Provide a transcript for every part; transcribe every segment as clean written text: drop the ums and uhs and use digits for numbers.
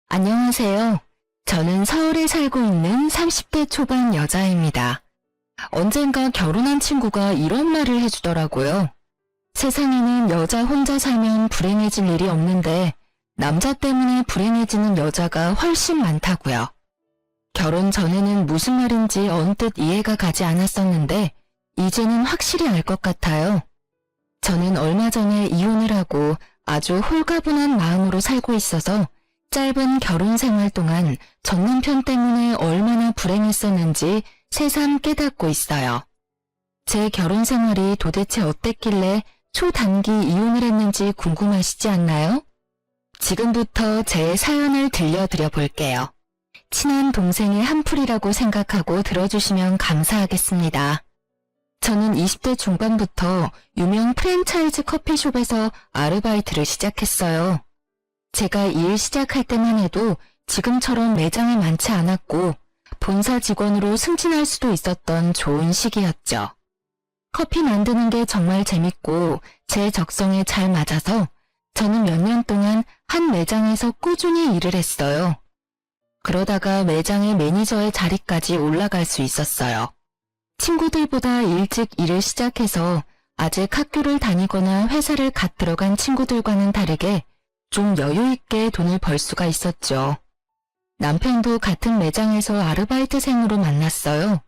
안녕하세요. 저는 서울에 살고 있는 30대 초반 여자입니다. 언젠가 결혼한 친구가 이런 말을 해주더라고요. 세상에는 여자 혼자 살면 불행해질 일이 없는데 남자 때문에 불행해지는 여자가 훨씬 많다고요. 결혼 전에는 무슨 말인지 언뜻 이해가 가지 않았었는데 이제는 확실히 알 것 같아요. 저는 얼마 전에 이혼을 하고 아주 홀가분한 마음으로 살고 있어서 짧은 결혼 생활 동안 전 남편 때문에 얼마나 불행했었는지 새삼 깨닫고 있어요. 제 결혼 생활이 도대체 어땠길래 초단기 이혼을 했는지 궁금하시지 않나요? 지금부터 제 사연을 들려드려 볼게요. 친한 동생의 한풀이라고 생각하고 들어주시면 감사하겠습니다. 저는 20대 중반부터 유명 프랜차이즈 커피숍에서 아르바이트를 시작했어요. 제가 일 시작할 때만 해도 지금처럼 매장이 많지 않았고 본사 직원으로 승진할 수도 있었던 좋은 시기였죠. 커피 만드는 게 정말 재밌고 제 적성에 잘 맞아서 저는 몇 년 동안 한 매장에서 꾸준히 일을 했어요. 그러다가 매장의 매니저의 자리까지 올라갈 수 있었어요. 친구들보다 일찍 일을 시작해서 아직 학교를 다니거나 회사를 갓 들어간 친구들과는 다르게 좀 여유 있게 돈을 벌 수가 있었죠. 남편도 같은 매장에서 아르바이트생으로 만났어요.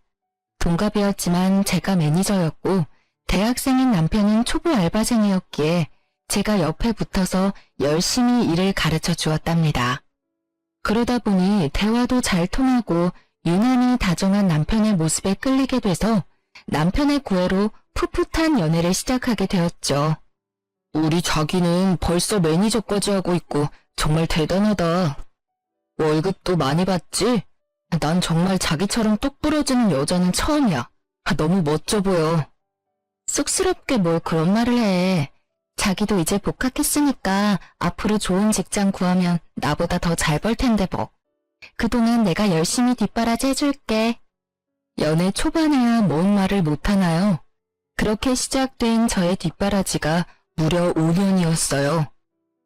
동갑이었지만 제가 매니저였고 대학생인 남편은 초보 알바생이었기에 제가 옆에 붙어서 열심히 일을 가르쳐 주었답니다. 그러다 보니 대화도 잘 통하고 유난히 다정한 남편의 모습에 끌리게 돼서 남편의 구애로 풋풋한 연애를 시작하게 되었죠. 우리 자기는 벌써 매니저까지 하고 있고 정말 대단하다. 월급도 많이 받지? 난 정말 자기처럼 똑 부러지는 여자는 처음이야. 너무 멋져 보여. 쑥스럽게 뭘 그런 말을 해. 자기도 이제 복학했으니까 앞으로 좋은 직장 구하면 나보다 더 잘 벌 텐데 뭐. 그동안 내가 열심히 뒷바라지 해줄게. 연애 초반에야 뭔 말을 못하나요? 그렇게 시작된 저의 뒷바라지가 무려 5년이었어요.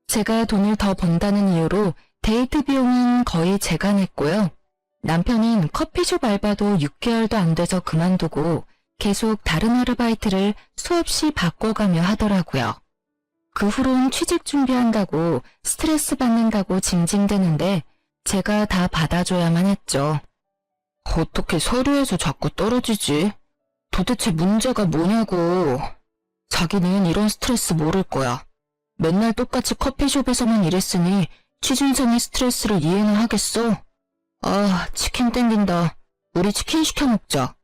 제가 돈을 더 번다는 이유로 데이트 비용은 거의 제가 냈고요. 남편은 커피숍 알바도 6개월도 안 돼서 그만두고 계속 다른 아르바이트를 수없이 바꿔가며 하더라고요. 그 후론 취직 준비한다고 스트레스 받는다고 징징대는데 제가 다 받아줘야만 했죠. 어떻게 서류에서 자꾸 떨어지지? 도대체 문제가 뭐냐고. 자기는 이런 스트레스 모를 거야. 맨날 똑같이 커피숍에서만 일했으니 취준생의 스트레스를 이해나 하겠어? 아, 치킨 땡긴다. 우리 치킨 시켜 먹자.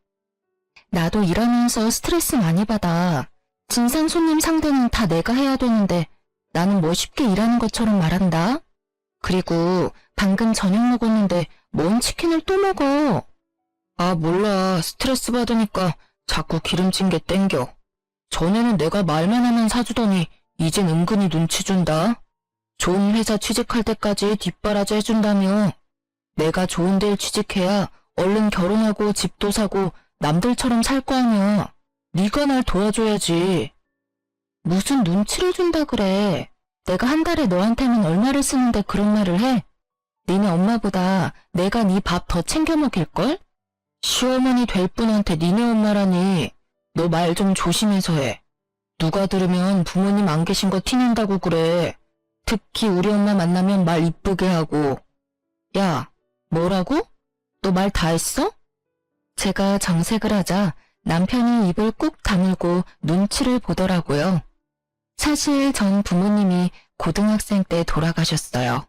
나도 일하면서 스트레스 많이 받아. 진상 손님 상대는 다 내가 해야 되는데 나는 뭐 쉽게 일하는 것처럼 말한다. 그리고 방금 저녁 먹었는데 뭔 치킨을 또 먹어? 아, 몰라. 스트레스 받으니까 자꾸 기름진 게 땡겨. 전에는 내가 말만 하면 사주더니 이젠 은근히 눈치 준다. 좋은 회사 취직할 때까지 뒷바라지 해준다며. 내가 좋은 데를 취직해야 얼른 결혼하고 집도 사고 남들처럼 살 거 아니야. 네가 날 도와줘야지. 무슨 눈치를 준다 그래. 내가 한 달에 너한테는 얼마를 쓰는데 그런 말을 해? 니네 엄마보다 내가 네 밥 더 챙겨 먹일걸? 시어머니 될 분한테 니네 엄마라니. 너 말 좀 조심해서 해. 누가 들으면 부모님 안 계신 거 티낸다고 그래. 특히 우리 엄마 만나면 말 이쁘게 하고. 야, 뭐라고? 너 말 다 했어? 제가 정색을 하자 남편이 입을 꾹 다물고 눈치를 보더라고요. 사실 전 부모님이 고등학생 때 돌아가셨어요.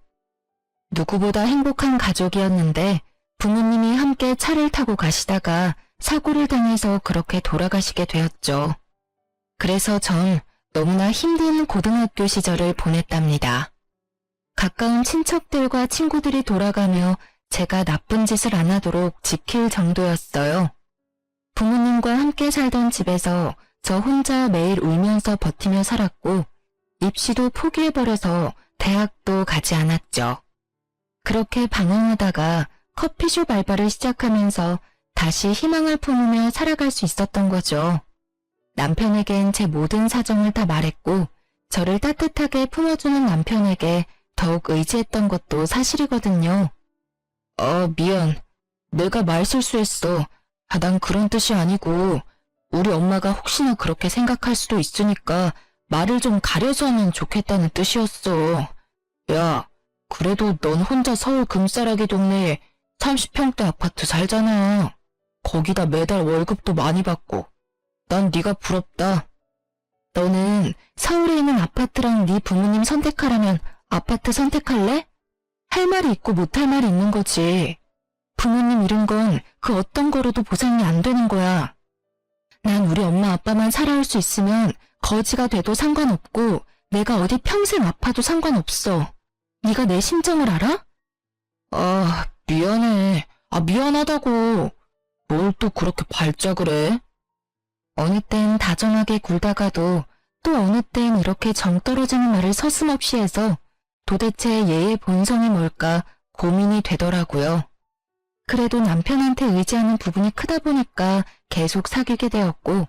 누구보다 행복한 가족이었는데 부모님이 함께 차를 타고 가시다가 사고를 당해서 그렇게 돌아가시게 되었죠. 그래서 전 너무나 힘든 고등학교 시절을 보냈답니다. 가까운 친척들과 친구들이 돌아가며 제가 나쁜 짓을 안 하도록 지킬 정도였어요. 부모님과 함께 살던 집에서 저 혼자 매일 울면서 버티며 살았고 입시도 포기해버려서 대학도 가지 않았죠. 그렇게 방황하다가 커피숍 알바를 시작하면서 다시 희망을 품으며 살아갈 수 있었던 거죠. 남편에겐 제 모든 사정을 다 말했고 저를 따뜻하게 품어주는 남편에게 더욱 의지했던 것도 사실이거든요. 미안. 내가 말 실수했어. 난 그런 뜻이 아니고 우리 엄마가 혹시나 그렇게 생각할 수도 있으니까 말을 좀 가려서 하면 좋겠다는 뜻이었어. 야, 그래도 넌 혼자 서울 금싸라기 동네에 30평대 아파트 살잖아. 거기다 매달 월급도 많이 받고. 난 네가 부럽다. 너는 서울에 있는 아파트랑 네 부모님 선택하라면 아파트 선택할래? 할 말이 있고 못할 말이 있는 거지. 부모님 잃은 건 그 어떤 거로도 보상이 안 되는 거야. 난 우리 엄마 아빠만 살아올 수 있으면 거지가 돼도 상관없고 내가 어디 평생 아파도 상관없어. 네가 내 심정을 알아? 미안해. 미안하다고. 뭘 또 그렇게 발작을 해? 어느 땐 다정하게 굴다가도 또 어느 땐 이렇게 정 떨어지는 말을 서슴없이 해서 도대체 얘의 본성이 뭘까 고민이 되더라고요. 그래도 남편한테 의지하는 부분이 크다 보니까 계속 사귀게 되었고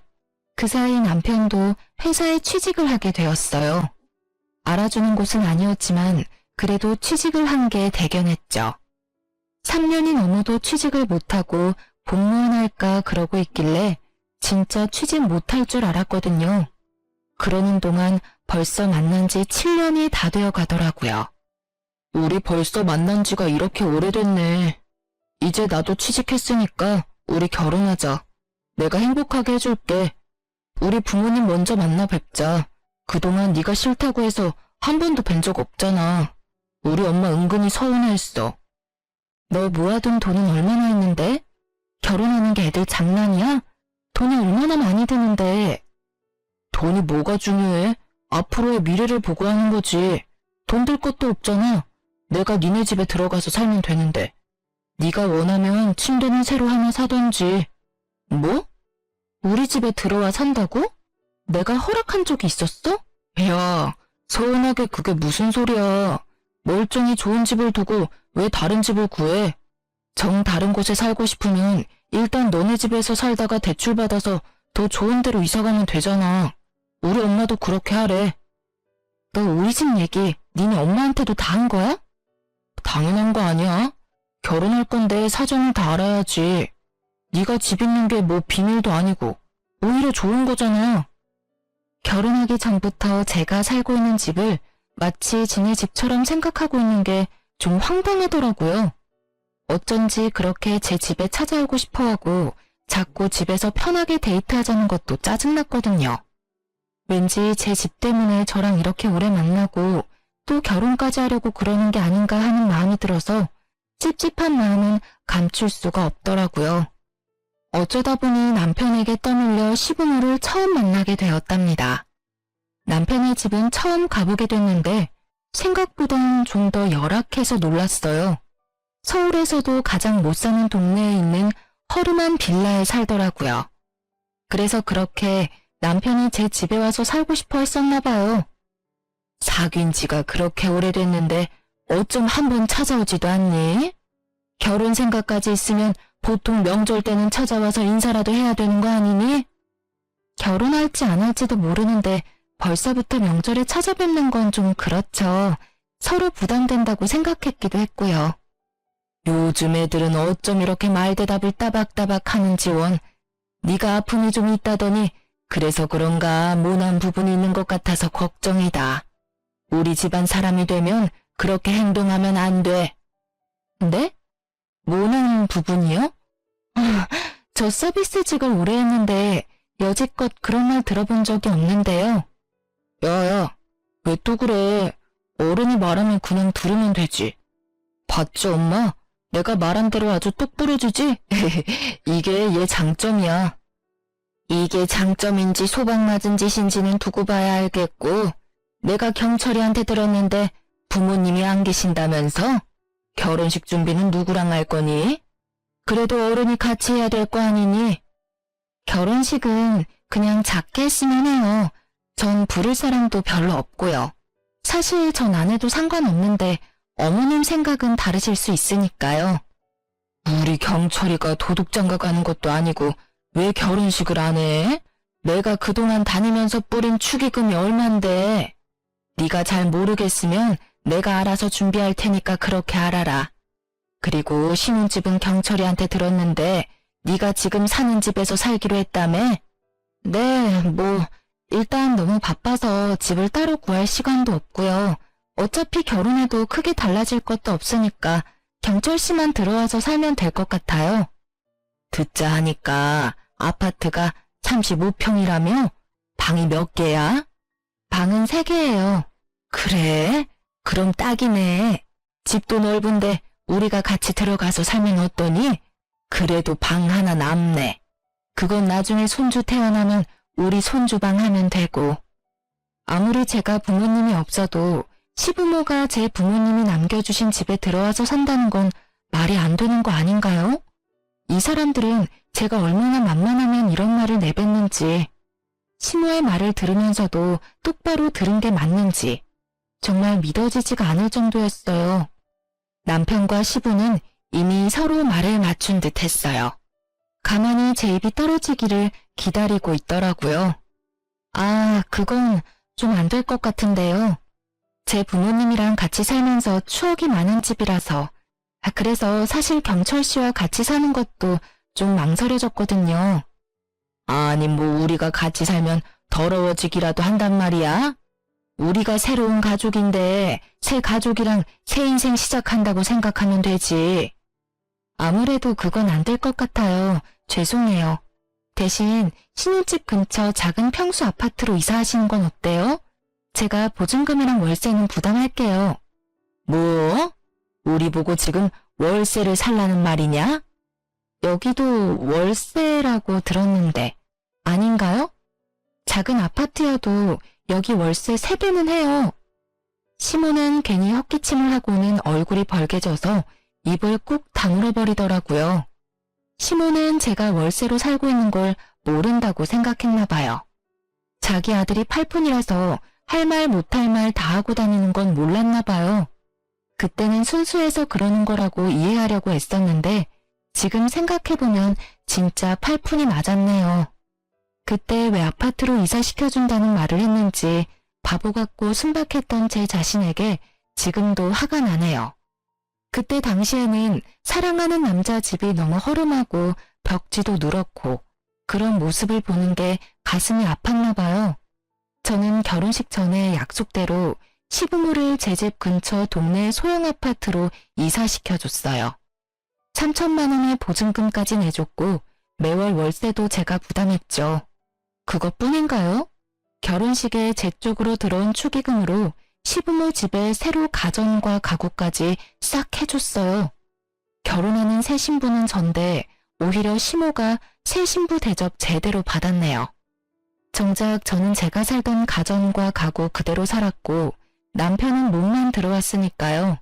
그 사이 남편도 회사에 취직을 하게 되었어요. 알아주는 곳은 아니었지만 그래도 취직을 한 게 대견했죠. 3년이 넘어도 취직을 못하고 공무원 할까 그러고 있길래 진짜 취직 못할 줄 알았거든요. 그러는 동안 벌써 만난 지 7년이 다 되어 가더라고요. 우리 벌써 만난 지가 이렇게 오래됐네. 이제 나도 취직했으니까 우리 결혼하자. 내가 행복하게 해줄게. 우리 부모님 먼저 만나 뵙자. 그동안 네가 싫다고 해서 한 번도 뵌 적 없잖아. 우리 엄마 은근히 서운해했어. 너 모아둔 돈은 얼마나 있는데? 결혼하는 게 애들 장난이야? 돈이 얼마나 많이 드는데. 돈이 뭐가 중요해? 앞으로의 미래를 보고 하는 거지. 돈 들 것도 없잖아. 내가 니네 집에 들어가서 살면 되는데. 네가 원하면 침대는 새로 하나 사던지. 뭐? 우리 집에 들어와 산다고? 내가 허락한 적이 있었어? 야, 서운하게 그게 무슨 소리야. 멀쩡히 좋은 집을 두고 왜 다른 집을 구해? 정 다른 곳에 살고 싶으면 일단 너네 집에서 살다가 대출받아서 더 좋은 데로 이사가면 되잖아. 우리 엄마도 그렇게 하래. 너 우리 집 얘기 니네 엄마한테도 다 한 거야? 당연한 거 아니야? 결혼할 건데 사정을 다 알아야지. 네가 집 있는 게 뭐 비밀도 아니고 오히려 좋은 거잖아. 결혼하기 전부터 제가 살고 있는 집을 마치 지네 집처럼 생각하고 있는 게 좀 황당하더라고요. 어쩐지 그렇게 제 집에 찾아오고 싶어하고 자꾸 집에서 편하게 데이트하자는 것도 짜증났거든요. 왠지 제 집 때문에 저랑 이렇게 오래 만나고 또 결혼까지 하려고 그러는 게 아닌가 하는 마음이 들어서 찝찝한 마음은 감출 수가 없더라고요. 어쩌다 보니 남편에게 떠밀려 시부모를 처음 만나게 되었답니다. 남편의 집은 처음 가보게 됐는데 생각보단 좀 더 열악해서 놀랐어요. 서울에서도 가장 못 사는 동네에 있는 허름한 빌라에 살더라고요. 그래서 그렇게 남편이 제 집에 와서 살고 싶어 했었나 봐요. 사귄 지가 그렇게 오래됐는데 어쩜 한번 찾아오지도 않니? 결혼 생각까지 있으면 보통 명절 때는 찾아와서 인사라도 해야 되는 거 아니니? 결혼할지 안 할지도 모르는데 벌써부터 명절에 찾아뵙는 건 좀 그렇죠. 서로 부담된다고 생각했기도 했고요. 요즘 애들은 어쩜 이렇게 말대답을 따박따박 하는지 원. 네가 아픔이 좀 있다더니 그래서 그런가 모난 부분이 있는 것 같아서 걱정이다. 우리 집안 사람이 되면 그렇게 행동하면 안 돼. 네? 모난 부분이요? 저 서비스직을 오래 했는데 여지껏 그런 말 들어본 적이 없는데요. 야야, 왜 또 그래? 어른이 말하면 그냥 들으면 되지. 봤지 엄마? 내가 말한 대로 아주 똑 부러지지? 이게 얘 장점이야. 이게 장점인지 소방 맞은 짓인지는 두고 봐야 알겠고 내가 경철이한테 들었는데 부모님이 안 계신다면서? 결혼식 준비는 누구랑 할 거니? 그래도 어른이 같이 해야 될 거 아니니? 결혼식은 그냥 작게 했으면 해요. 전 부를 사람도 별로 없고요. 사실 전 안 해도 상관없는데 어머님 생각은 다르실 수 있으니까요. 우리 경철이가 도둑장가 가는 것도 아니고 왜 결혼식을 안 해? 내가 그동안 다니면서 뿌린 축의금이 얼만데. 네가 잘 모르겠으면 내가 알아서 준비할 테니까 그렇게 알아라. 그리고 신혼집은 경철이한테 들었는데 네가 지금 사는 집에서 살기로 했다며? 네, 일단 너무 바빠서 집을 따로 구할 시간도 없고요. 어차피 결혼해도 크게 달라질 것도 없으니까 경철 씨만 들어와서 살면 될 것 같아요. 듣자 하니까 아파트가 35평이라며? 방이 몇 개야? 방은 3개예요. 그래? 그럼 딱이네. 집도 넓은데 우리가 같이 들어가서 살면 어떠니? 그래도 방 하나 남네. 그건 나중에 손주 태어나면 우리 손주방 하면 되고. 아무리 제가 부모님이 없어도 시부모가 제 부모님이 남겨주신 집에 들어와서 산다는 건 말이 안 되는 거 아닌가요? 이 사람들은 제가 얼마나 만만하면 이런 말을 내뱉는지, 시모의 말을 들으면서도 똑바로 들은 게 맞는지 정말 믿어지지가 않을 정도였어요. 남편과 시부는 이미 서로 말을 맞춘 듯 했어요. 가만히 제 입이 떨어지기를 기다리고 있더라고요. 아, 그건 좀 안 될 것 같은데요. 제 부모님이랑 같이 살면서 추억이 많은 집이라서, 그래서 사실 경철 씨와 같이 사는 것도 좀 망설여졌거든요. 아니, 우리가 같이 살면 더러워지기라도 한단 말이야? 우리가 새로운 가족인데 새 가족이랑 새 인생 시작한다고 생각하면 되지. 아무래도 그건 안 될 것 같아요. 죄송해요. 대신 신혼집 근처 작은 평수 아파트로 이사하시는 건 어때요? 제가 보증금이랑 월세는 부담할게요. 뭐? 우리 보고 지금 월세를 살라는 말이냐? 여기도 월세라고 들었는데 아닌가요? 작은 아파트여도 여기 월세 3배는 해요. 시모는 괜히 헛기침을 하고는 얼굴이 벌개져서 입을 꾹 다물어 버리더라고요. 시모는 제가 월세로 살고 있는 걸 모른다고 생각했나 봐요. 자기 아들이 팔푼이라서 할 말 못할 말 다 하고 다니는 건 몰랐나 봐요. 그때는 순수해서 그러는 거라고 이해하려고 애썼는데 지금 생각해보면 진짜 팔푼이 맞았네요. 그때 왜 아파트로 이사시켜준다는 말을 했는지 바보 같고 순박했던 제 자신에게 지금도 화가 나네요. 그때 당시에는 사랑하는 남자 집이 너무 허름하고 벽지도 누렇고 그런 모습을 보는 게 가슴이 아팠나 봐요. 저는 결혼식 전에 약속대로 시부모를 제 집 근처 동네 소형 아파트로 이사시켜줬어요. 3천만 원의 보증금까지 내줬고 매월 월세도 제가 부담했죠. 그것뿐인가요? 결혼식에 제 쪽으로 들어온 축의금으로 시부모 집에 새로 가전과 가구까지 싹 해줬어요. 결혼하는 새 신부는 전데 오히려 시모가 새 신부 대접 제대로 받았네요. 정작 저는 제가 살던 가전과 가구 그대로 살았고 남편은 몸만 들어왔으니까요.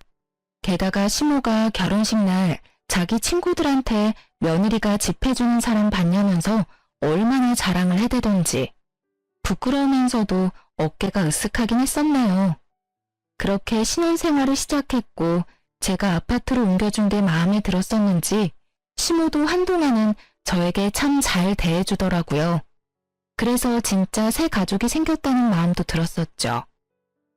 게다가 시모가 결혼식 날 자기 친구들한테 며느리가 집 해주는 사람 봤냐면서 얼마나 자랑을 해대던지 부끄러우면서도 어깨가 으쓱하긴 했었네요. 그렇게 신혼생활을 시작했고 제가 아파트로 옮겨준 게 마음에 들었었는지 시모도 한동안은 저에게 참 잘 대해주더라고요. 그래서 진짜 새 가족이 생겼다는 마음도 들었었죠.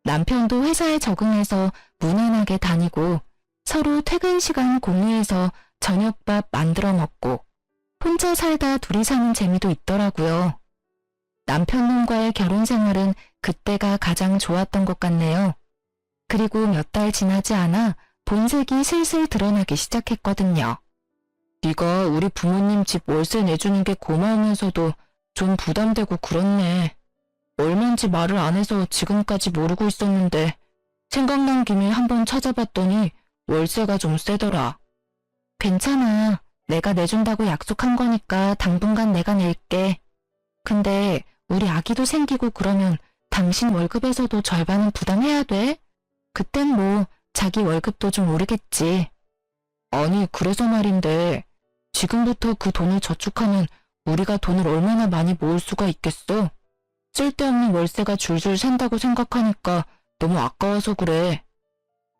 남편도 회사에 적응해서 무난하게 다니고 서로 퇴근 시간 공유해서 저녁밥 만들어 먹고 혼자 살다 둘이 사는 재미도 있더라고요. 남편놈과의 결혼 생활은 그때가 가장 좋았던 것 같네요. 그리고 몇 달 지나지 않아 본색이 슬슬 드러나기 시작했거든요. 네가 우리 부모님 집 월세 내주는 게 고마우면서도 좀 부담되고 그렇네. 얼마인지 말을 안 해서 지금까지 모르고 있었는데 생각난 김에 한번 찾아봤더니 월세가 좀 세더라. 괜찮아. 내가 내준다고 약속한 거니까 당분간 내가 낼게. 근데 우리 아기도 생기고 그러면 당신 월급에서도 절반은 부담해야 돼? 그땐 자기 월급도 좀 오르겠지. 아니, 그래서 말인데 지금부터 그 돈을 저축하면 우리가 돈을 얼마나 많이 모을 수가 있겠어? 쓸데없는 월세가 줄줄 샌다고 생각하니까 너무 아까워서 그래.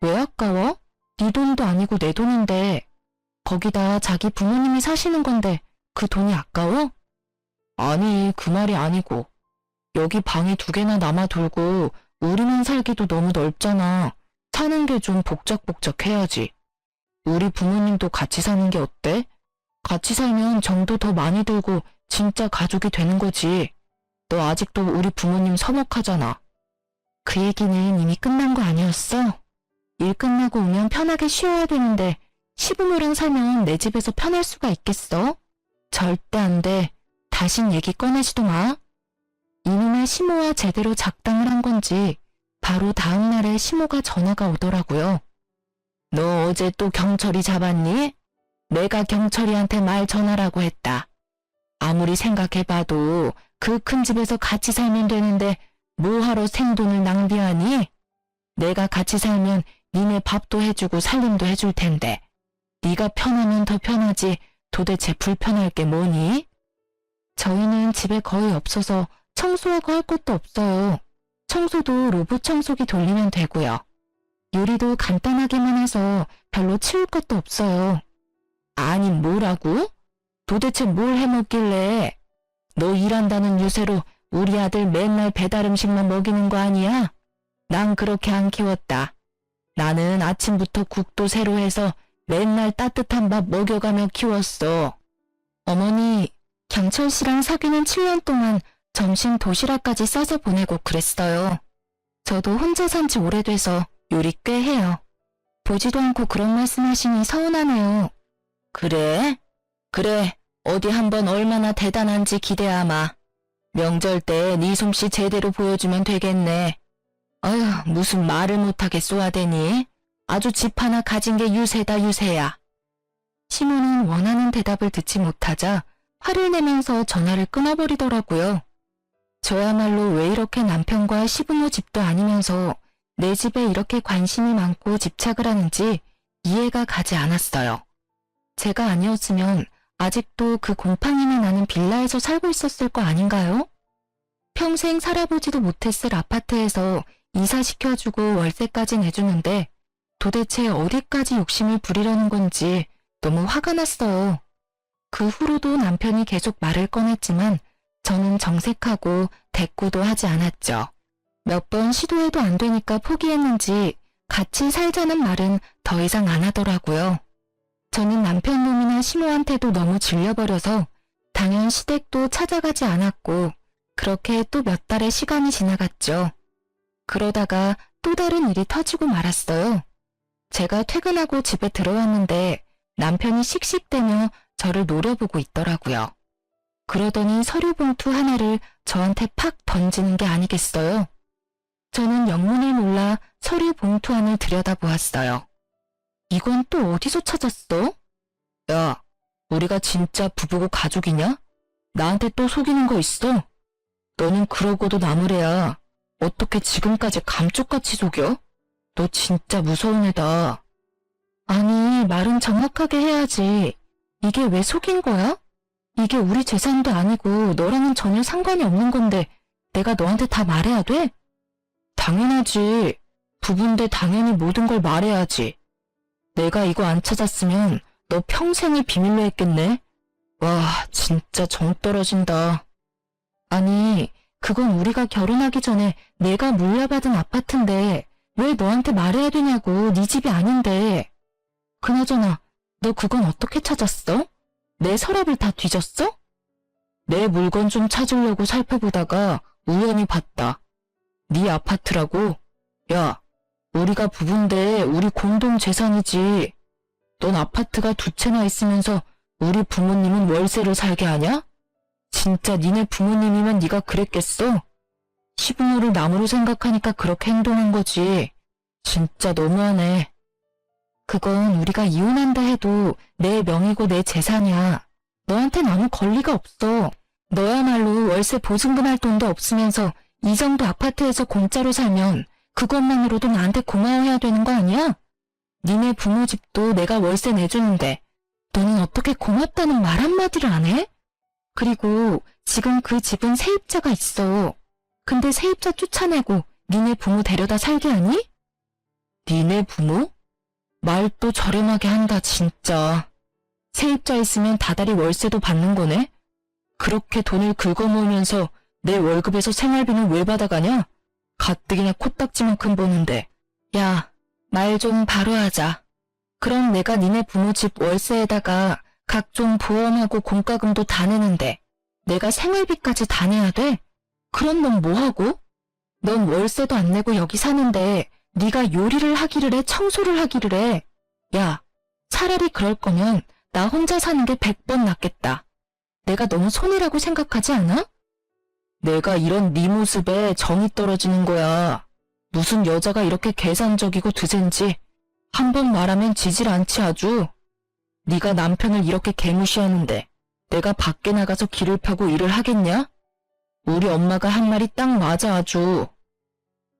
왜 아까워? 네 돈도 아니고 내 돈인데. 거기다 자기 부모님이 사시는 건데 그 돈이 아까워? 아니, 그 말이 아니고. 여기 방이 2개나 남아 돌고 우리만 살기도 너무 넓잖아. 사는 게 좀 복작복작해야지. 우리 부모님도 같이 사는 게 어때? 같이 살면 정도 더 많이 들고 진짜 가족이 되는 거지. 너 아직도 우리 부모님 서먹하잖아. 그 얘기는 이미 끝난 거 아니었어? 일 끝나고 오면 편하게 쉬어야 되는데 시부모랑 살면 내 집에서 편할 수가 있겠어? 절대 안 돼. 다신 얘기 꺼내지도 마. 이놈의 시모와 제대로 작당을 한 건지 바로 다음 날에 시모가 전화가 오더라고요. 너 어제 또 경철이 잡았니? 내가 경철이한테 말 전하라고 했다. 아무리 생각해봐도 그 큰 집에서 같이 살면 되는데 뭐하러 생돈을 낭비하니? 내가 같이 살면 니네 밥도 해주고 살림도 해줄 텐데 네가 편하면 더 편하지 도대체 불편할 게 뭐니? 저희는 집에 거의 없어서 청소하고 할 것도 없어요. 청소도 로봇 청소기 돌리면 되고요. 요리도 간단하게만 해서 별로 치울 것도 없어요. 아니 뭐라고? 도대체 뭘 해먹길래? 너 일한다는 유세로 우리 아들 맨날 배달 음식만 먹이는 거 아니야? 난 그렇게 안 키웠다. 나는 아침부터 국도 새로 해서 맨날 따뜻한 밥 먹여가며 키웠어. 어머니, 경철 씨랑 사귀는 7년 동안 점심 도시락까지 싸서 보내고 그랬어요. 저도 혼자 산 지 오래돼서 요리 꽤 해요. 보지도 않고 그런 말씀하시니 서운하네요. 그래? 그래, 어디 한번 얼마나 대단한지 기대하마. 명절 때 네 솜씨 제대로 보여주면 되겠네. 어휴, 무슨 말을 못하게 쏘아대니? 아주 집 하나 가진 게 유세다 유세야. 시모는 원하는 대답을 듣지 못하자 화를 내면서 전화를 끊어버리더라고요. 저야말로 왜 이렇게 남편과 시부모 집도 아니면서 내 집에 이렇게 관심이 많고 집착을 하는지 이해가 가지 않았어요. 제가 아니었으면 아직도 그 곰팡이만 나는 빌라에서 살고 있었을 거 아닌가요? 평생 살아보지도 못했을 아파트에서 이사시켜주고 월세까지 내주는데 도대체 어디까지 욕심을 부리려는 건지 너무 화가 났어요. 그 후로도 남편이 계속 말을 꺼냈지만 저는 정색하고 대꾸도 하지 않았죠. 몇 번 시도해도 안 되니까 포기했는지 같이 살자는 말은 더 이상 안 하더라고요. 저는 남편 놈이나 시모한테도 너무 질려버려서 당연 시댁도 찾아가지 않았고 그렇게 또 몇 달의 시간이 지나갔죠. 그러다가 또 다른 일이 터지고 말았어요. 제가 퇴근하고 집에 들어왔는데 남편이 씩씩대며 저를 노려보고 있더라고요. 그러더니 서류 봉투 하나를 저한테 팍 던지는 게 아니겠어요? 저는 영문을 몰라 서류 봉투 안을 들여다보았어요. 이건 또 어디서 찾았어? 야, 우리가 진짜 부부고 가족이냐? 나한테 또 속이는 거 있어? 너는 그러고도 나무래야. 어떻게 지금까지 감쪽같이 속여? 너 진짜 무서운 애다. 아니, 말은 정확하게 해야지. 이게 왜 속인 거야? 이게 우리 재산도 아니고 너랑은 전혀 상관이 없는 건데 내가 너한테 다 말해야 돼? 당연하지. 부부인데 당연히 모든 걸 말해야지. 내가 이거 안 찾았으면 너 평생을 비밀로 했겠네. 와, 진짜 정 떨어진다. 아니, 그건 우리가 결혼하기 전에 내가 물려받은 아파트인데 왜 너한테 말해야 되냐고. 네 집이 아닌데. 그나저나 너 그건 어떻게 찾았어? 내 서랍을 다 뒤졌어? 내 물건 좀 찾으려고 살펴보다가 우연히 봤다. 네 아파트라고? 야, 우리가 부부인데 우리 공동 재산이지. 넌 아파트가 2채나 있으면서 우리 부모님은 월세로 살게 하냐? 진짜 니네 부모님이면 네가 그랬겠어? 시부모를 남으로 생각하니까 그렇게 행동한 거지. 진짜 너무하네. 그건 우리가 이혼한다 해도 내 명의고 내 재산이야. 너한텐 아무 권리가 없어. 너야말로 월세 보증금 할 돈도 없으면서 이 정도 아파트에서 공짜로 살면 그것만으로도 나한테 고마워해야 되는 거 아니야? 니네 부모 집도 내가 월세 내주는데 너는 어떻게 고맙다는 말 한마디를 안 해? 그리고 지금 그 집은 세입자가 있어. 근데 세입자 쫓아내고 니네 부모 데려다 살게 하니? 니네 부모? 말 또 저렴하게 한다 진짜. 세입자 있으면 다달이 월세도 받는 거네? 그렇게 돈을 긁어모으면서 내 월급에서 생활비는 왜 받아가냐? 가뜩이나 코딱지만큼 버는데. 야, 말 좀 바로 하자. 그럼 내가 니네 부모 집 월세에다가 각종 보험하고 공과금도 다 내는데 내가 생활비까지 다 내야 돼? 그럼 넌 뭐하고? 넌 월세도 안 내고 여기 사는데 네가 요리를 하기를 해, 청소를 하기를 해. 야, 차라리 그럴 거면 나 혼자 사는 게 100번 낫겠다. 내가 너무 손해라고 생각하지 않아? 내가 이런 네 모습에 정이 떨어지는 거야. 무슨 여자가 이렇게 계산적이고 드센지 한 번 말하면 지질 않지 아주. 네가 남편을 이렇게 개무시하는데 내가 밖에 나가서 길을 펴고 일을 하겠냐? 우리 엄마가 한 말이 딱 맞아 아주.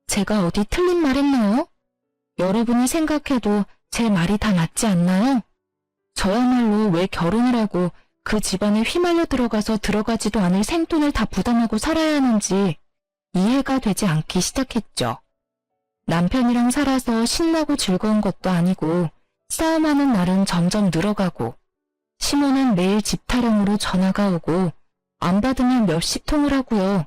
제가 어디 틀린 말 했나요? 여러분이 생각해도 제 말이 다 맞지 않나요? 저야말로 왜 결혼을 하고 그 집안에 휘말려 들어가서 들어가지도 않을 생돈을 다 부담하고 살아야 하는지 이해가 되지 않기 시작했죠. 남편이랑 살아서 신나고 즐거운 것도 아니고 싸움하는 날은 점점 늘어가고 시모는 매일 집 타령으로 전화가 오고 안 받으면 몇십 통을 하고요.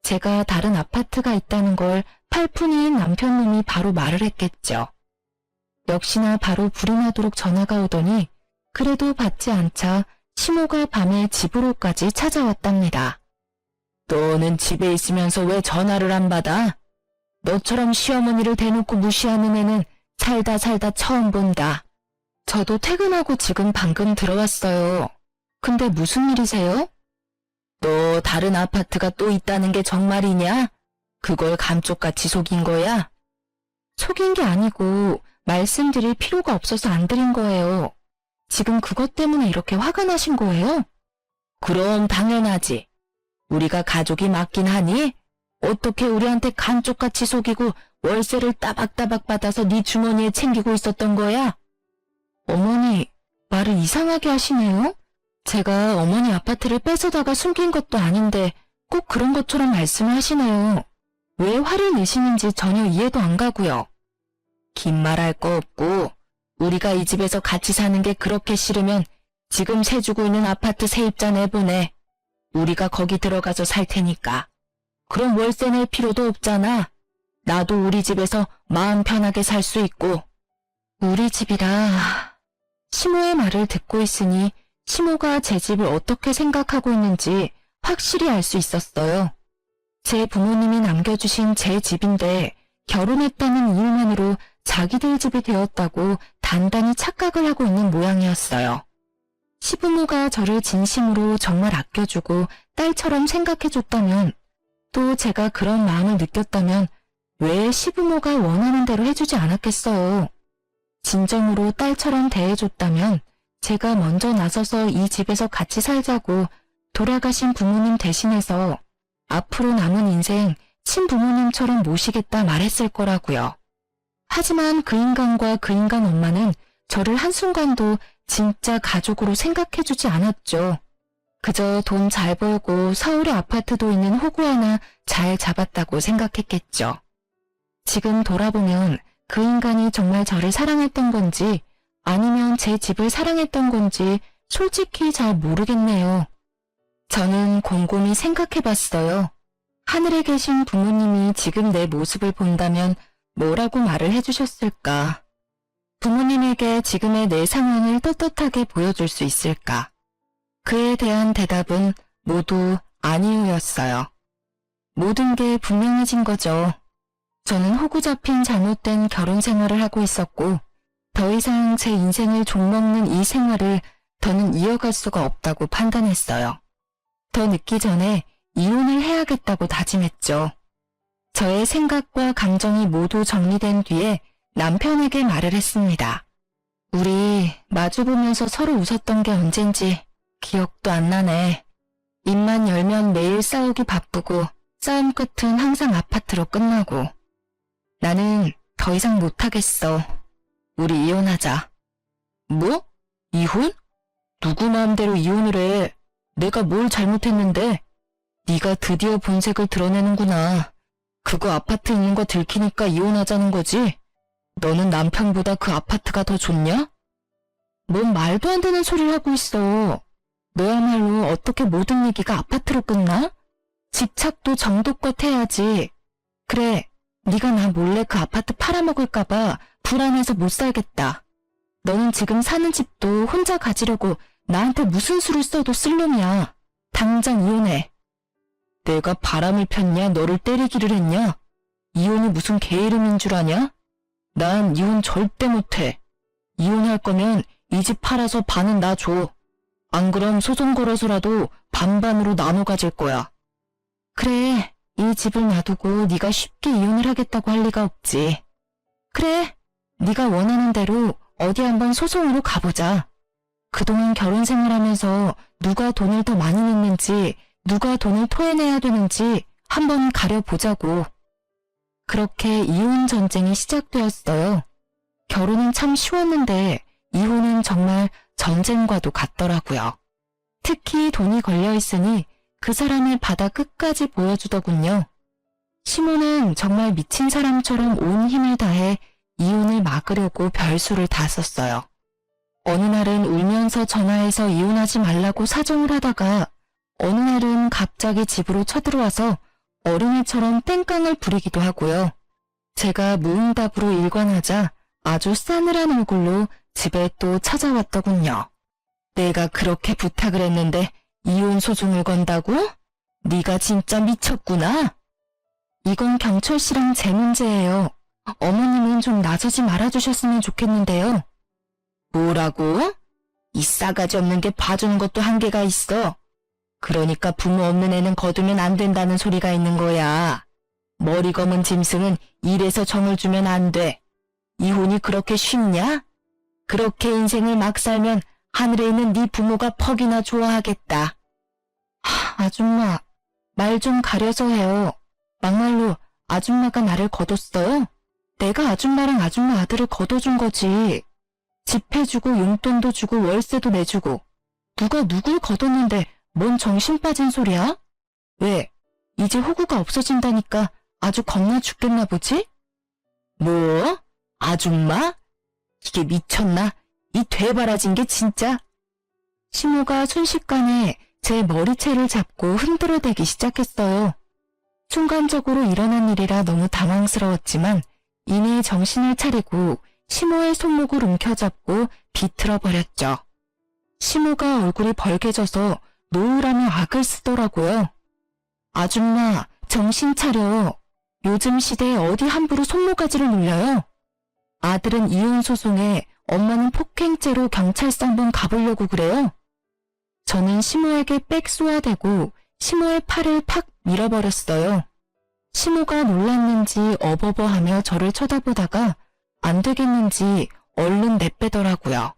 제가 다른 아파트가 있다는 걸 팔푼이인 남편님이 바로 말을 했겠죠. 역시나 바로 불이 나도록 전화가 오더니 그래도 받지 않자 시모가 밤에 집으로까지 찾아왔답니다. 너는 집에 있으면서 왜 전화를 안 받아? 너처럼 시어머니를 대놓고 무시하는 애는 살다 처음 본다. 저도 퇴근하고 지금 방금 들어왔어요. 근데 무슨 일이세요? 너 다른 아파트가 또 있다는 게 정말이냐? 그걸 감쪽같이 속인 거야? 속인 게 아니고 말씀드릴 필요가 없어서 안 드린 거예요. 지금 그것 때문에 이렇게 화가 나신 거예요? 그럼 당연하지. 우리가 가족이 맞긴 하니? 어떻게 우리한테 감쪽같이 속이고 월세를 따박따박 받아서 네 주머니에 챙기고 있었던 거야? 어머니, 말을 이상하게 하시네요? 제가 어머니 아파트를 뺏어다가 숨긴 것도 아닌데 꼭 그런 것처럼 말씀을 하시네요. 왜 화를 내시는지 전혀 이해도 안 가고요. 긴 말 할 거 없고 우리가 이 집에서 같이 사는 게 그렇게 싫으면 지금 세주고 있는 아파트 세입자 내보내. 우리가 거기 들어가서 살 테니까. 그럼 월세 낼 필요도 없잖아. 나도 우리 집에서 마음 편하게 살 수 있고. 우리 집이라. 시모의 말을 듣고 있으니 시모가 제 집을 어떻게 생각하고 있는지 확실히 알 수 있었어요. 제 부모님이 남겨주신 제 집인데 결혼했다는 이유만으로 자기들 집이 되었다고 단단히 착각을 하고 있는 모양이었어요. 시부모가 저를 진심으로 정말 아껴주고 딸처럼 생각해줬다면, 또 제가 그런 마음을 느꼈다면 왜 시부모가 원하는 대로 해주지 않았겠어요. 진정으로 딸처럼 대해줬다면 제가 먼저 나서서 이 집에서 같이 살자고 돌아가신 부모님 대신해서 앞으로 남은 인생 친부모님처럼 모시겠다 말했을 거라고요. 하지만 그 인간과 그 인간 엄마는 저를 한순간도 진짜 가족으로 생각해주지 않았죠. 그저 돈 잘 벌고 서울에 아파트도 있는 호구 하나 잘 잡았다고 생각했겠죠. 지금 돌아보면 그 인간이 정말 저를 사랑했던 건지 아니면 제 집을 사랑했던 건지 솔직히 잘 모르겠네요. 저는 곰곰이 생각해봤어요. 하늘에 계신 부모님이 지금 내 모습을 본다면 뭐라고 말을 해주셨을까? 부모님에게 지금의 내 상황을 떳떳하게 보여줄 수 있을까? 그에 대한 대답은 모두 아니오였어요. 모든 게 분명해진 거죠. 저는 호구 잡힌 잘못된 결혼 생활을 하고 있었고 더 이상 제 인생을 좀먹는 이 생활을 더는 이어갈 수가 없다고 판단했어요. 더 늦기 전에 이혼을 해야겠다고 다짐했죠. 저의 생각과 감정이 모두 정리된 뒤에 남편에게 말을 했습니다. 우리 마주보면서 서로 웃었던 게 언젠지 기억도 안 나네. 입만 열면 매일 싸우기 바쁘고 싸움 끝은 항상 아파트로 끝나고. 나는 더 이상 못하겠어. 우리 이혼하자. 뭐? 이혼? 누구 마음대로 이혼을 해. 내가 뭘 잘못했는데? 네가 드디어 본색을 드러내는구나. 그거 아파트 있는 거 들키니까 이혼하자는 거지? 너는 남편보다 그 아파트가 더 좋냐? 뭔 말도 안 되는 소리를 하고 있어. 너야말로 어떻게 모든 얘기가 아파트로 끝나? 집착도 정도껏 해야지. 그래, 네가 나 몰래 그 아파트 팔아먹을까봐 불안해서 못 살겠다. 너는 지금 사는 집도 혼자 가지려고 나한테 무슨 수를 써도 쓸 놈이야. 당장 이혼해. 내가 바람을 폈냐? 너를 때리기를 했냐? 이혼이 무슨 개 이름인 줄 아냐? 난 이혼 절대 못해. 이혼할 거면 이 집 팔아서 반은 나 줘. 안 그럼 소송 걸어서라도 반반으로 나눠 가질 거야. 그래, 이 집을 놔두고 네가 쉽게 이혼을 하겠다고 할 리가 없지. 그래, 네가 원하는 대로 어디 한번 소송으로 가보자. 그동안 결혼 생활하면서 누가 돈을 더 많이 냈는지, 누가 돈을 토해내야 되는지 한번 가려보자고. 그렇게 이혼 전쟁이 시작되었어요. 결혼은 참 쉬웠는데 이혼은 정말 전쟁과도 같더라고요. 특히 돈이 걸려있으니 그 사람의 바다 끝까지 보여주더군요. 시모는 정말 미친 사람처럼 온 힘을 다해 이혼을 막으려고 별수를 다 썼어요. 어느 날은 울면서 전화해서 이혼하지 말라고 사정을 하다가 어느 날은 갑자기 집으로 쳐들어와서 어린애처럼 땡깡을 부리기도 하고요. 제가 무응답으로 일관하자 아주 싸늘한 얼굴로 집에 또 찾아왔더군요. 내가 그렇게 부탁을 했는데 이혼 소송을 건다고? 네가 진짜 미쳤구나. 이건 경철 씨랑 제 문제예요. 어머님은 좀 나서지 말아주셨으면 좋겠는데요. 뭐라고? 이 싸가지 없는 게 봐주는 것도 한계가 있어. 그러니까 부모 없는 애는 거두면 안 된다는 소리가 있는 거야. 머리 검은 짐승은 일에서 정을 주면 안 돼. 이혼이 그렇게 쉽냐? 그렇게 인생을 막 살면 하늘에 있는 네 부모가 퍽이나 좋아하겠다. 아줌마, 말 좀 가려서 해요. 막말로 아줌마가 나를 거뒀어요? 내가 아줌마랑 아줌마 아들을 거둬준 거지. 집 해주고 용돈도 주고 월세도 내주고. 누가 누굴 거뒀는데 뭔 정신 빠진 소리야? 왜? 이제 호구가 없어진다니까 아주 겁나 죽겠나 보지? 뭐? 아줌마? 이게 미쳤나? 이 되바라진 게 진짜? 시모가 순식간에 제 머리채를 잡고 흔들어대기 시작했어요. 순간적으로 일어난 일이라 너무 당황스러웠지만 이내 정신을 차리고 시모의 손목을 움켜잡고 비틀어버렸죠. 시모가 얼굴이 벌개져서 노으라며 악을 쓰더라고요. 아줌마, 정신 차려. 요즘 시대에 어디 함부로 손모가지를 눌려요? 아들은 이혼 소송에 엄마는 폭행죄로 경찰서 한번 가보려고 그래요? 저는 시모에게 빽 쏘아대고 시모의 팔을 팍 밀어버렸어요. 시모가 놀랐는지 어버버하며 저를 쳐다보다가 안 되겠는지 얼른 내빼더라고요.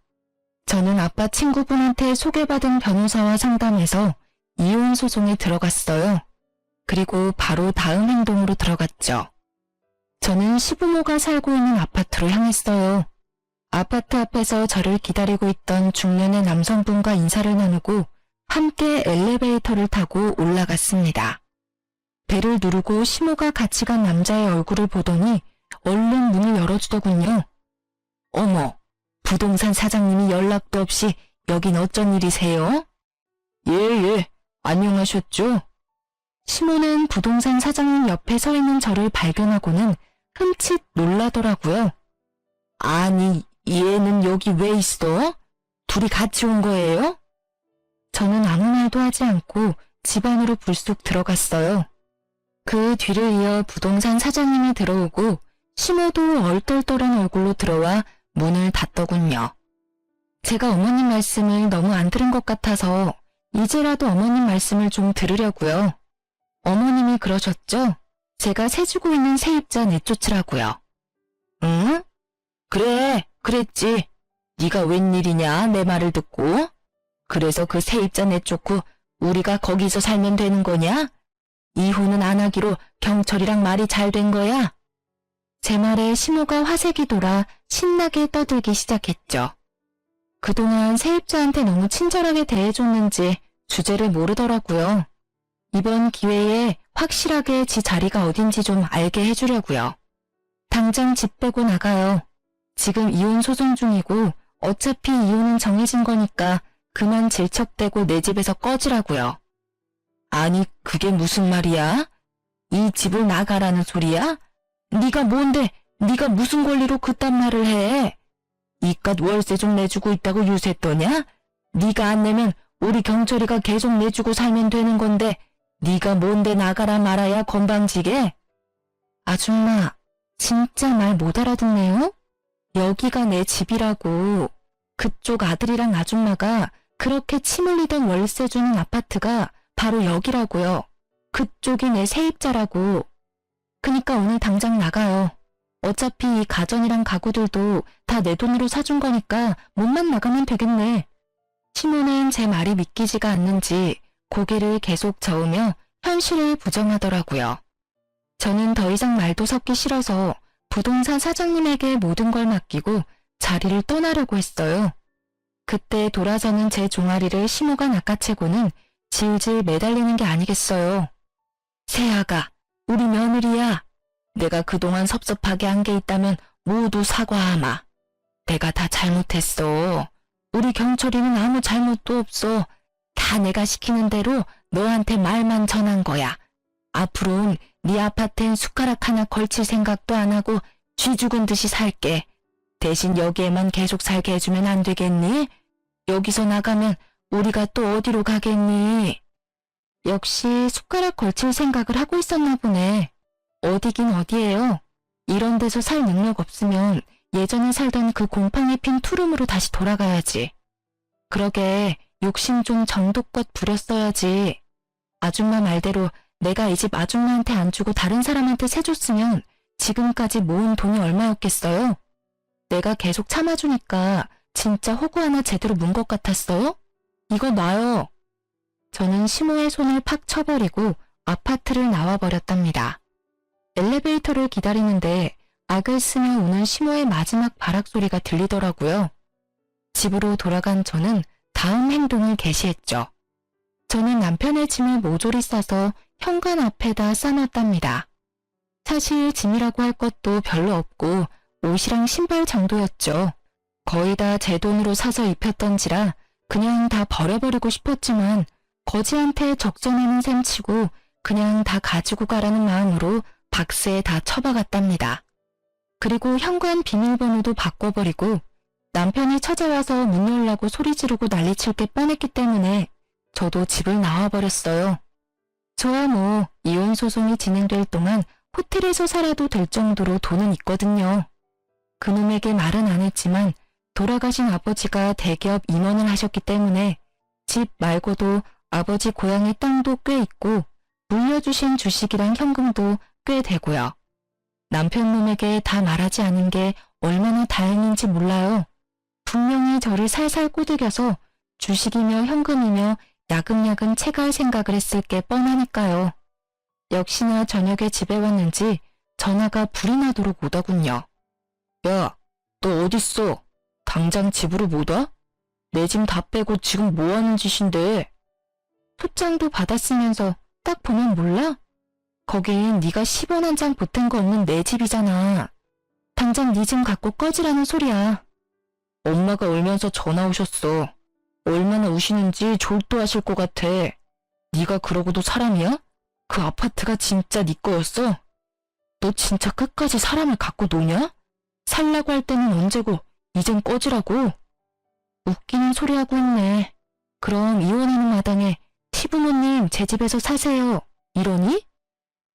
저는 아빠 친구분한테 소개받은 변호사와 상담해서 이혼 소송에 들어갔어요. 그리고 바로 다음 행동으로 들어갔죠. 저는 시부모가 살고 있는 아파트로 향했어요. 아파트 앞에서 저를 기다리고 있던 중년의 남성분과 인사를 나누고 함께 엘리베이터를 타고 올라갔습니다. 배를 누르고 시모가 같이 간 남자의 얼굴을 보더니 얼른 문을 열어주더군요. 어머, 부동산 사장님이 연락도 없이 여긴 어쩐 일이세요? 예, 안녕하셨죠? 시모는 부동산 사장님 옆에 서 있는 저를 발견하고는 흠칫 놀라더라고요. 아니, 얘는 여기 왜 있어? 둘이 같이 온 거예요? 저는 아무 말도 하지 않고 집 안으로 불쑥 들어갔어요. 그 뒤를 이어 부동산 사장님이 들어오고 시모도 얼떨떨한 얼굴로 들어와 문을 닫더군요. 제가 어머님 말씀을 너무 안 들은 것 같아서 이제라도 어머님 말씀을 좀 들으려고요. 어머님이 그러셨죠? 제가 세주고 있는 세입자 내쫓으라고요. 응? 그래, 그랬지. 네가 웬일이냐, 내 말을 듣고. 그래서 그 세입자 내쫓고 우리가 거기서 살면 되는 거냐? 이혼은 안 하기로 경철이랑 말이 잘 된 거야? 제 말에 시모가 화색이 돌아 신나게 떠들기 시작했죠. 그동안 세입자한테 너무 친절하게 대해줬는지 주제를 모르더라고요. 이번 기회에 확실하게 지 자리가 어딘지 좀 알게 해주려고요. 당장 집 빼고 나가요. 지금 이혼 소송 중이고 어차피 이혼은 정해진 거니까 그만 질척대고 내 집에서 꺼지라고요. 아니, 그게 무슨 말이야? 이 집을 나가라는 소리야? 네가 뭔데 네가 무슨 권리로 그딴 말을 해? 이깟 월세 좀 내주고 있다고 유세 떠냐? 네가 안 내면 우리 경철이가 계속 내주고 살면 되는 건데 네가 뭔데 나가라 말아야 건방지게? 아줌마, 진짜 말 못 알아듣네요? 여기가 내 집이라고. 그쪽 아들이랑 아줌마가 그렇게 침 흘리던 월세 주는 아파트가 바로 여기라고요. 그쪽이 내 세입자라고. 그니까 오늘 당장 나가요. 어차피 이 가전이랑 가구들도 다 내 돈으로 사준 거니까 몸만 나가면 되겠네. 시모는 제 말이 믿기지가 않는지 고개를 계속 저으며 현실을 부정하더라고요. 저는 더 이상 말도 섞기 싫어서 부동산 사장님에게 모든 걸 맡기고 자리를 떠나려고 했어요. 그때 돌아서는 제 종아리를 시모가 낚아채고는 질질 매달리는 게 아니겠어요. 세아가, 우리 며느리야. 내가 그동안 섭섭하게 한 게 있다면 모두 사과하마. 내가 다 잘못했어. 우리 경철이는 아무 잘못도 없어. 다 내가 시키는 대로 너한테 말만 전한 거야. 앞으로는 네 아파트엔 숟가락 하나 걸칠 생각도 안 하고 쥐 죽은 듯이 살게. 대신 여기에만 계속 살게 해주면 안 되겠니? 여기서 나가면 우리가 또 어디로 가겠니? 역시 숟가락 걸칠 생각을 하고 있었나 보네. 어디긴 어디예요. 이런 데서 살 능력 없으면 예전에 살던 그 곰팡이 핀 투룸으로 다시 돌아가야지. 그러게 욕심 좀 정도껏 부렸어야지. 아줌마 말대로 내가 이 집 아줌마한테 안 주고 다른 사람한테 세줬으면 지금까지 모은 돈이 얼마였겠어요? 내가 계속 참아주니까 진짜 호구 하나 제대로 문 것 같았어요? 이거 놔요. 저는 시모의 손을 팍 쳐버리고 아파트를 나와버렸답니다. 엘리베이터를 기다리는데 악을 쓰며 우는 시모의 마지막 발악 소리가 들리더라고요. 집으로 돌아간 저는 다음 행동을 개시했죠. 저는 남편의 짐을 모조리 싸서 현관 앞에다 싸놨답니다. 사실 짐이라고 할 것도 별로 없고 옷이랑 신발 정도였죠. 거의 다 제 돈으로 사서 입혔던지라 그냥 다 버려버리고 싶었지만 거지한테 적져내는 셈 치고 그냥 다 가지고 가라는 마음으로 박스에 다 처박았답니다. 그리고 현관 비밀번호도 바꿔버리고 남편이 찾아와서 문 열라고 소리 지르고 난리칠 게 뻔했기 때문에 저도 집을 나와버렸어요. 저야 뭐 이혼 소송이 진행될 동안 호텔에서 살아도 될 정도로 돈은 있거든요. 그놈에게 말은 안 했지만 돌아가신 아버지가 대기업 임원을 하셨기 때문에 집 말고도 아버지 고향의 땅도 꽤 있고 물려주신 주식이랑 현금도 꽤 되고요. 남편 놈에게 다 말하지 않은 게 얼마나 다행인지 몰라요. 분명히 저를 살살 꼬드겨서 주식이며 현금이며 야금야금 채갈 생각을 했을 게 뻔하니까요. 역시나 저녁에 집에 왔는지 전화가 불이 나도록 오더군요. 야, 너 어딨어? 당장 집으로 못 와? 내 짐 다 빼고 지금 뭐 하는 짓인데? 소장도 받았으면서 딱 보면 몰라? 거긴 네가 10원 한 장 보탠 거 없는 내 집이잖아. 당장 네 짐 갖고 꺼지라는 소리야. 엄마가 울면서 전화 오셨어. 얼마나 우시는지 졸도하실 것 같아. 네가 그러고도 사람이야? 그 아파트가 진짜 네 거였어? 너 진짜 끝까지 사람을 갖고 노냐? 살라고 할 때는 언제고 이젠 꺼지라고? 웃기는 소리 하고 있네. 그럼 이혼하는 마당에 시부모님 제 집에서 사세요. 이러니?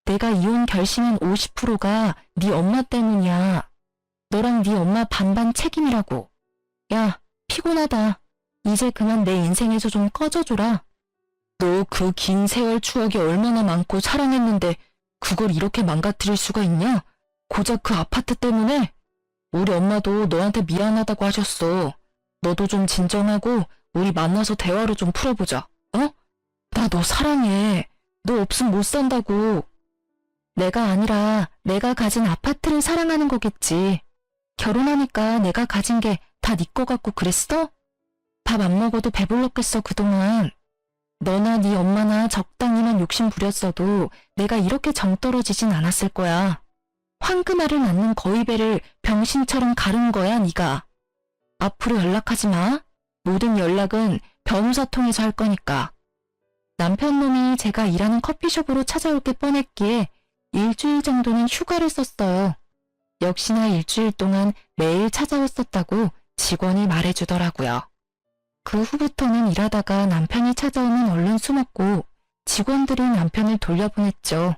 내가 이혼 결심한 50%가 네 엄마 때문이야. 너랑 네 엄마 반반 책임이라고. 야, 피곤하다. 이제 그만 내 인생에서 좀 꺼져줘라. 너 그 긴 세월 추억이 얼마나 많고 사랑했는데 그걸 이렇게 망가뜨릴 수가 있냐? 고작 그 아파트 때문에? 우리 엄마도 너한테 미안하다고 하셨어. 너도 좀 진정하고 우리 만나서 대화로 좀 풀어보자. 어? 나 너 사랑해. 너 없으면 못 산다고. 내가 아니라 내가 가진 아파트를 사랑하는 거겠지. 결혼하니까 내가 가진 게 다 네 거 같고 그랬어? 밥 안 먹어도 배불렀겠어 그동안. 너나 네 엄마나 적당히만 욕심 부렸어도 내가 이렇게 정 떨어지진 않았을 거야. 황금알을 낳는 거위배를 병신처럼 가른 거야 네가. 앞으로 연락하지 마. 모든 연락은 변호사 통해서 할 거니까. 남편 놈이 제가 일하는 커피숍으로 찾아올 게 뻔했기에 일주일 정도는 휴가를 썼어요. 역시나 일주일 동안 매일 찾아왔었다고 직원이 말해주더라고요. 그 후부터는 일하다가 남편이 찾아오면 얼른 숨었고 직원들이 남편을 돌려보냈죠.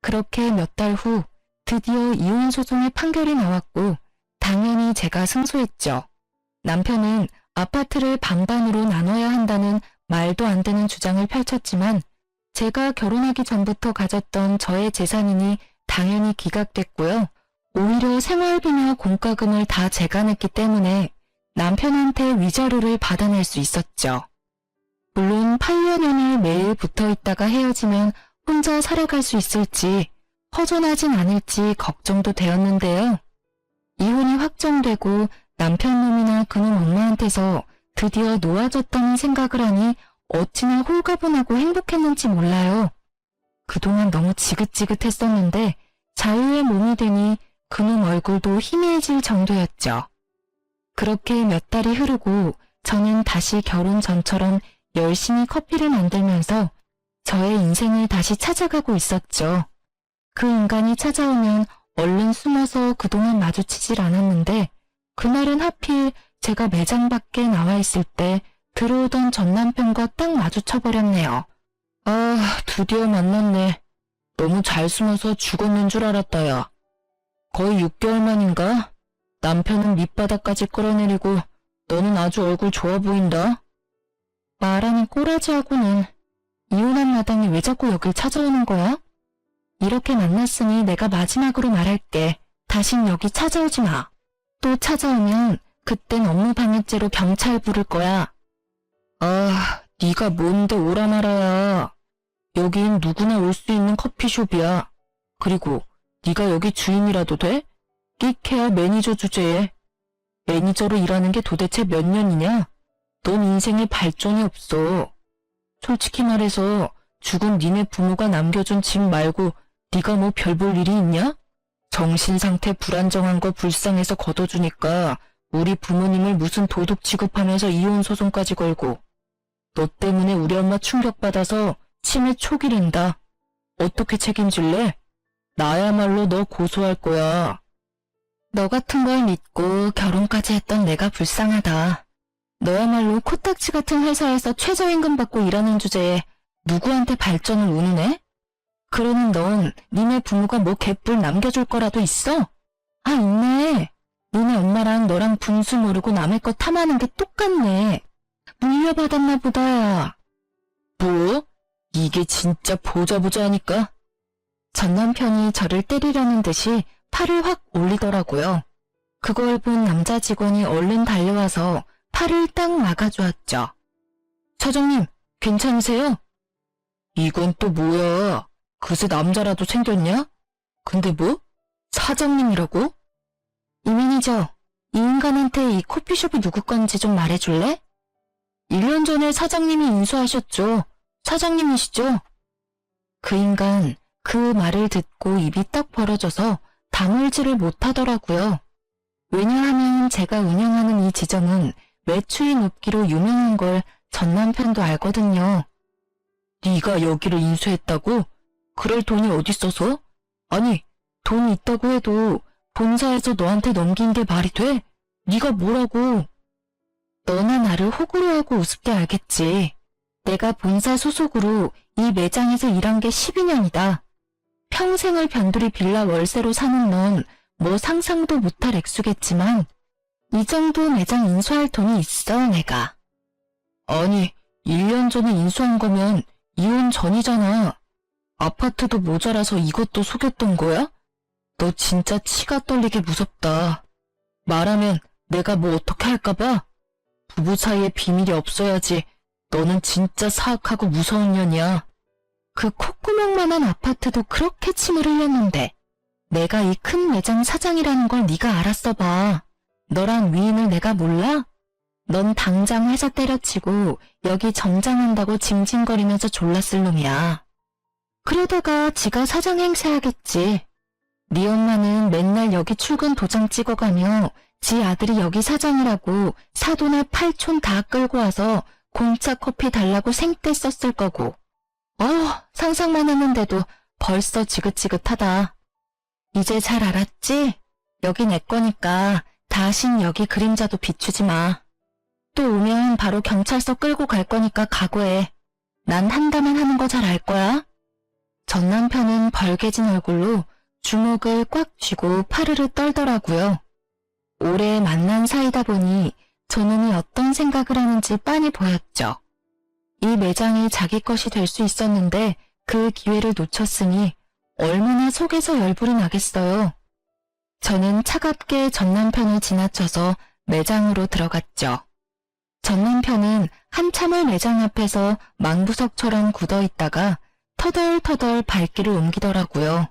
그렇게 몇 달 후 드디어 이혼 소송의 판결이 나왔고 당연히 제가 승소했죠. 남편은 아파트를 반반으로 나눠야 한다는 말도 안 되는 주장을 펼쳤지만 제가 결혼하기 전부터 가졌던 저의 재산이니 당연히 기각됐고요. 오히려 생활비나 공과금을 다 제가 냈기 때문에 남편한테 위자료를 받아낼 수 있었죠. 물론 8년을 매일 붙어 있다가 헤어지면 혼자 살아갈 수 있을지 허전하진 않을지 걱정도 되었는데요. 이혼이 확정되고 남편 놈이나 그놈 엄마한테서 드디어 놓아줬다는 생각을 하니 어찌나 홀가분하고 행복했는지 몰라요. 그동안 너무 지긋지긋했었는데 자유의 몸이 되니 그놈 얼굴도 희미해질 정도였죠. 그렇게 몇 달이 흐르고 저는 다시 결혼 전처럼 열심히 커피를 만들면서 저의 인생을 다시 찾아가고 있었죠. 그 인간이 찾아오면 얼른 숨어서 그동안 마주치질 않았는데 그날은 하필 제가 매장 밖에 나와 있을 때 들어오던 전 남편과 딱 마주쳐버렸네요. 아, 드디어 만났네. 너무 잘 숨어서 죽었는 줄 알았다, 야. 거의 6개월 만인가? 남편은 밑바닥까지 끌어내리고 너는 아주 얼굴 좋아 보인다. 말하는 꼬라지하고는 이혼한 마당이 왜 자꾸 여길 찾아오는 거야? 이렇게 만났으니 내가 마지막으로 말할게. 다신 여기 찾아오지 마. 또 찾아오면 그땐 업무방해죄로 경찰 부를 거야. 아, 네가 뭔데 오라 말아야. 여긴 누구나 올 수 있는 커피숍이야. 그리고 네가 여기 주인이라도 돼? 끽해야 매니저 주제에. 매니저로 일하는 게 도대체 몇 년이냐? 넌 인생에 발전이 없어. 솔직히 말해서 죽은 니네 부모가 남겨준 집 말고 네가 뭐 별 볼 일이 있냐? 정신상태 불안정한 거 불쌍해서 걷어주니까 우리 부모님을 무슨 도둑 취급하면서 이혼 소송까지 걸고 너 때문에 우리 엄마 충격받아서 치매 초기랜다. 어떻게 책임질래? 나야말로 너 고소할 거야. 너 같은 걸 믿고 결혼까지 했던 내가 불쌍하다. 너야말로 코딱지 같은 회사에서 최저임금 받고 일하는 주제에 누구한테 발전을 운우네? 그러는 넌 니네 부모가 뭐 개뿔 남겨줄 거라도 있어? 아, 있네. 니네 엄마랑 너랑 분수 모르고 남의 거 탐하는 게 똑같네. 물려받았나 보다. 뭐? 이게 진짜 보자보자 하니까? 전 남편이 저를 때리려는 듯이 팔을 확 올리더라고요. 그걸 본 남자 직원이 얼른 달려와서 팔을 딱 막아주었죠. 사장님, 괜찮으세요? 이건 또 뭐야? 그새 남자라도 생겼냐? 근데 뭐? 사장님이라고? 이 매니저, 이 인간한테 이 커피숍이 누구 건지 좀 말해줄래? 1년 전에 사장님이 인수하셨죠. 사장님이시죠? 그 인간, 그 말을 듣고 입이 딱 벌어져서 다물지를 못하더라고요. 왜냐하면 제가 운영하는 이 지점은 매출이 높기로 유명한 걸 전 남편도 알거든요. 네가 여기를 인수했다고? 그럴 돈이 어딨어서? 아니, 돈이 있다고 해도 본사에서 너한테 넘긴 게 말이 돼? 네가 뭐라고? 너나 나를 호구로 하고 우습게 알겠지. 내가 본사 소속으로 이 매장에서 일한 게 12년이다. 평생을 변두리 빌라 월세로 사는 넌 뭐 상상도 못할 액수겠지만 이 정도 매장 인수할 돈이 있어, 내가. 아니, 1년 전에 인수한 거면 이혼 전이잖아. 아파트도 모자라서 이것도 속였던 거야? 너 진짜 치가 떨리게 무섭다. 말하면 내가 뭐 어떻게 할까봐? 부부 사이에 비밀이 없어야지. 너는 진짜 사악하고 무서운 년이야. 그 콧구멍만한 아파트도 그렇게 침을 흘렸는데 내가 이 큰 매장 사장이라는 걸 네가 알았어 봐. 너란 위인을 내가 몰라? 넌 당장 회사 때려치고 여기 정장한다고 징징거리면서 졸랐을 놈이야. 그러다가 지가 사장 행세하겠지. 네 엄마는 맨날 여기 출근 도장 찍어가며 지 아들이 여기 사장이라고 사돈의 팔촌 다 끌고 와서 공짜 커피 달라고 생떼 썼을 거고. 상상만 했는데도 벌써 지긋지긋하다. 이제 잘 알았지? 여기 내 거니까 다신 여기 그림자도 비추지 마. 또 오면 바로 경찰서 끌고 갈 거니까 각오해. 난 한다면 하는 거 잘 알 거야. 전 남편은 벌개진 얼굴로 주먹을 꽉 쥐고 파르르 떨더라고요. 오래 만난 사이다 보니 저놈이 어떤 생각을 하는지 빤히 보였죠. 이 매장이 자기 것이 될 수 있었는데 그 기회를 놓쳤으니 얼마나 속에서 열불이 나겠어요. 저는 차갑게 전 남편을 지나쳐서 매장으로 들어갔죠. 전 남편은 한참을 매장 앞에서 망부석처럼 굳어있다가 터덜터덜 발길을 옮기더라고요.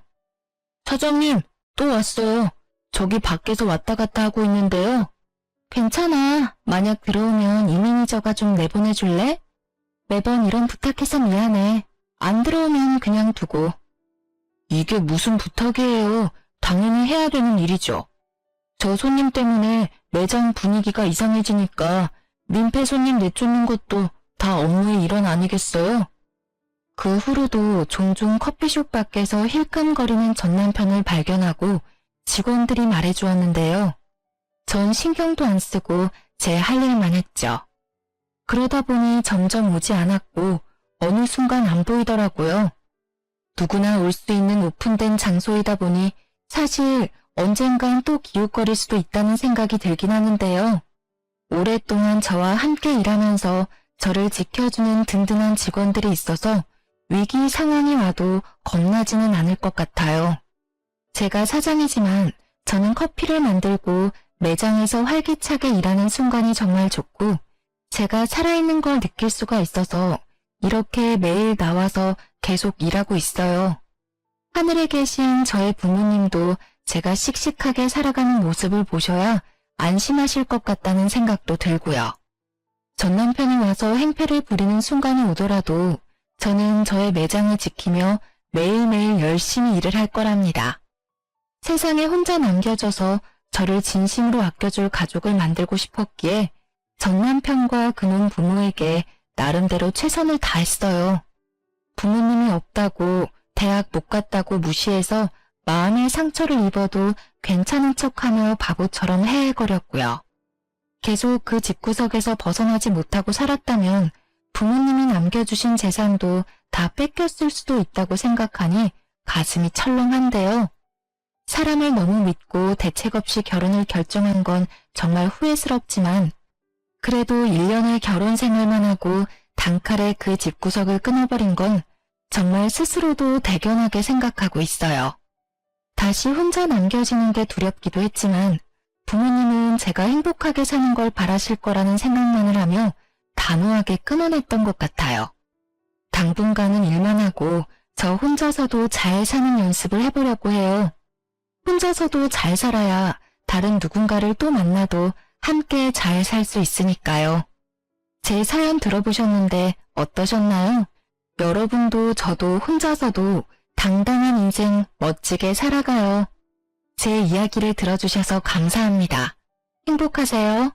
사장님, 또 왔어요. 저기 밖에서 왔다 갔다 하고 있는데요. 괜찮아. 만약 들어오면 이 매니저가 좀 내보내줄래? 매번 이런 부탁해서 미안해. 안 들어오면 그냥 두고. 이게 무슨 부탁이에요. 당연히 해야 되는 일이죠. 저 손님 때문에 매장 분위기가 이상해지니까 민폐 손님 내쫓는 것도 다 업무의 일환 아니겠어요? 그 후로도 종종 커피숍 밖에서 힐끔거리는 전 남편을 발견하고 직원들이 말해주었는데요. 전 신경도 안 쓰고 제 할 일만 했죠. 그러다 보니 점점 오지 않았고 어느 순간 안 보이더라고요. 누구나 올 수 있는 오픈된 장소이다 보니 사실 언젠간 또 기웃거릴 수도 있다는 생각이 들긴 하는데요. 오랫동안 저와 함께 일하면서 저를 지켜주는 든든한 직원들이 있어서 위기 상황이 와도 겁나지는 않을 것 같아요. 제가 사장이지만 저는 커피를 만들고 매장에서 활기차게 일하는 순간이 정말 좋고 제가 살아있는 걸 느낄 수가 있어서 이렇게 매일 나와서 계속 일하고 있어요. 하늘에 계신 저의 부모님도 제가 씩씩하게 살아가는 모습을 보셔야 안심하실 것 같다는 생각도 들고요. 전 남편이 와서 행패를 부리는 순간이 오더라도 저는 저의 매장을 지키며 매일매일 열심히 일을 할 거랍니다. 세상에 혼자 남겨져서 저를 진심으로 아껴줄 가족을 만들고 싶었기에 전 남편과 그놈 부모에게 나름대로 최선을 다했어요. 부모님이 없다고 대학 못 갔다고 무시해서 마음의 상처를 입어도 괜찮은 척하며 바보처럼 헤헤거렸고요. 계속 그 집구석에서 벗어나지 못하고 살았다면 부모님이 남겨주신 재산도 다 뺏겼을 수도 있다고 생각하니 가슴이 철렁한데요. 사람을 너무 믿고 대책 없이 결혼을 결정한 건 정말 후회스럽지만 그래도 1년의 결혼 생활만 하고 단칼에 그 집구석을 끊어버린 건 정말 스스로도 대견하게 생각하고 있어요. 다시 혼자 남겨지는 게 두렵기도 했지만 부모님은 제가 행복하게 사는 걸 바라실 거라는 생각만을 하며 단호하게 끊어냈던 것 같아요. 당분간은 일만 하고 저 혼자서도 잘 사는 연습을 해보려고 해요. 혼자서도 잘 살아야 다른 누군가를 또 만나도 함께 잘 살 수 있으니까요. 제 사연 들어보셨는데 어떠셨나요? 여러분도 저도 혼자서도 당당한 인생 멋지게 살아가요. 제 이야기를 들어주셔서 감사합니다. 행복하세요.